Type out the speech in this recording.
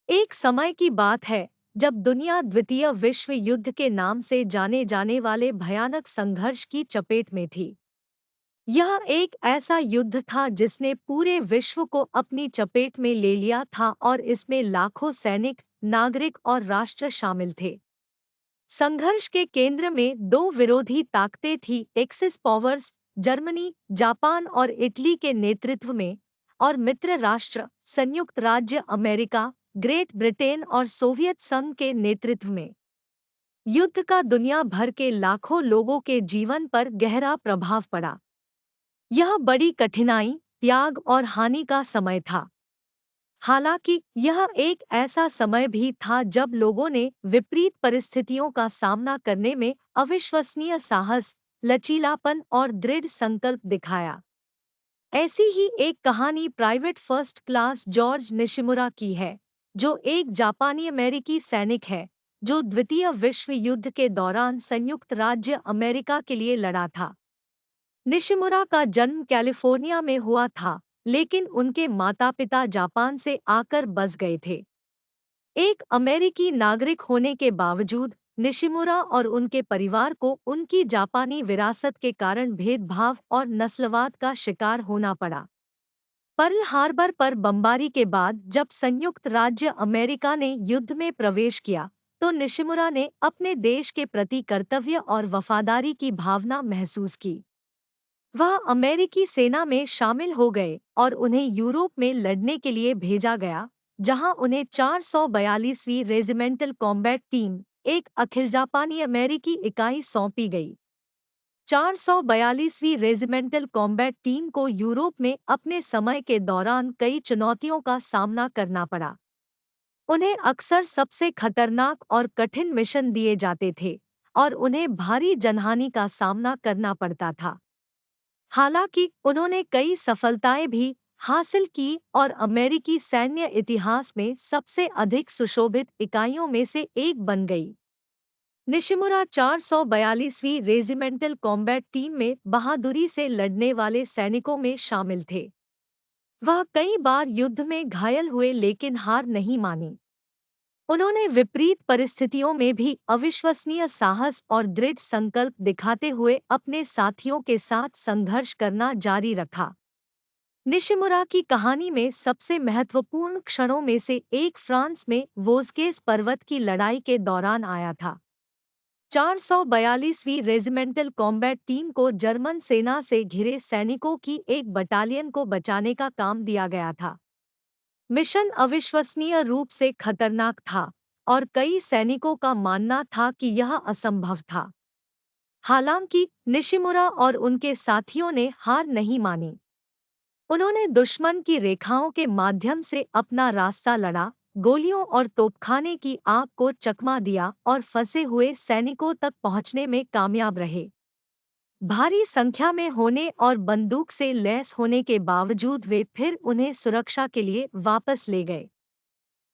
एक समय की बात है जब दुनिया द्वितीय विश्व युद्ध के नाम से जाने जाने वाले भयानक संघर्ष की चपेट में थी। यह एक ऐसा युद्ध था जिसने पूरे विश्व को अपनी चपेट में ले लिया था और इसमें लाखों सैनिक, नागरिक और राष्ट्र शामिल थे। संघर्ष के केंद्र में दो विरोधी ताकतें थी, एक्सिस पावर्स, जर्मनी, जापान और इटली के नेतृत्व में, और मित्र राष्ट्र, संयुक्त राज्य अमेरिका, ग्रेट ब्रिटेन और सोवियत संघ के नेतृत्व में। युद्ध का दुनिया भर के लाखों लोगों के जीवन पर गहरा प्रभाव पड़ा। यह बड़ी कठिनाई, त्याग और हानि का समय था। हालांकि यह एक ऐसा समय भी था जब लोगों ने विपरीत परिस्थितियों का सामना करने में अविश्वसनीय साहस, लचीलापन और दृढ़ संकल्प दिखाया। ऐसी ही एक कहानी private first class George Nishimura की है, जो एक जापानी अमेरिकी सैनिक है जो द्वितीय विश्व युद्ध के दौरान संयुक्त राज्य अमेरिका के लिए लड़ा था। निशिमुरा का जन्म कैलिफोर्निया में हुआ था, लेकिन उनके माता-पिता जापान से आकर बस गए थे। एक अमेरिकी नागरिक होने के बावजूद निशिमुरा और उनके परिवार को उनकी जापानी विरासत के कारण भेदभाव और नस्लवाद का शिकार होना पड़ा। पर्ल हार्बर पर बमबारी के बाद जब संयुक्त राज्य अमेरिका ने युद्ध में प्रवेश किया, तो निशिमुरा ने अपने देश के प्रति कर्तव्य और वफादारी की भावना महसूस की। वह अमेरिकी सेना में शामिल हो गए और उन्हें यूरोप में लड़ने के लिए भेजा गया, जहां उन्हें 442वीं रेजिमेंटल कॉम्बैट टीम, एक अखिल जापानी अमेरिकी इकाई सौंपी गई। 442वीं रेजिमेंटल कॉम्बैट टीम को यूरोप में अपने समय के दौरान कई चुनौतियों का सामना करना पड़ा। उन्हें अक्सर सबसे खतरनाक और कठिन मिशन दिए जाते थे और उन्हें भारी जनहानि का सामना करना पड़ता था। हालांकि उन्होंने कई सफलताएं भी हासिल की और अमेरिकी सैन्य इतिहास में सबसे अधिक सुशोभित इकाइयों में से एक बन गई। निशिमुरा 442वीं रेजिमेंटल कॉम्बैट टीम में बहादुरी से लड़ने वाले सैनिकों में शामिल थे। वह कई बार युद्ध में घायल हुए लेकिन हार नहीं मानी। उन्होंने विपरीत परिस्थितियों में भी अविश्वसनीय साहस और दृढ़ संकल्प दिखाते हुए अपने साथियों के साथ संघर्ष करना जारी रखा। निशिमुरा की कहानी में सबसे महत्वपूर्ण क्षणों में से एक फ्रांस में वोल्गेस पर्वत की लड़ाई के दौरान आया था। 442वीं रेजिमेंटल कॉम्बैट टीम को जर्मन सेना से घिरे सैनिकों की एक बटालियन को बचाने का काम दिया गया था। मिशन अविश्वसनीय रूप से खतरनाक था और कई सैनिकों का मानना था कि यह असंभव था। हालांकि निशिमुरा और उनके साथियों ने हार नहीं मानी। उन्होंने दुश्मन की रेखाओं के माध्यम से अपना रास्ता लड़ा, गोलियों और तोपखाने की आग को चकमा दिया और फंसे हुए सैनिकों तक पहुंचने में कामयाब रहे। भारी संख्या में होने और बंदूक से लैस होने के बावजूद वे फिर उन्हें सुरक्षा के लिए वापस ले गए।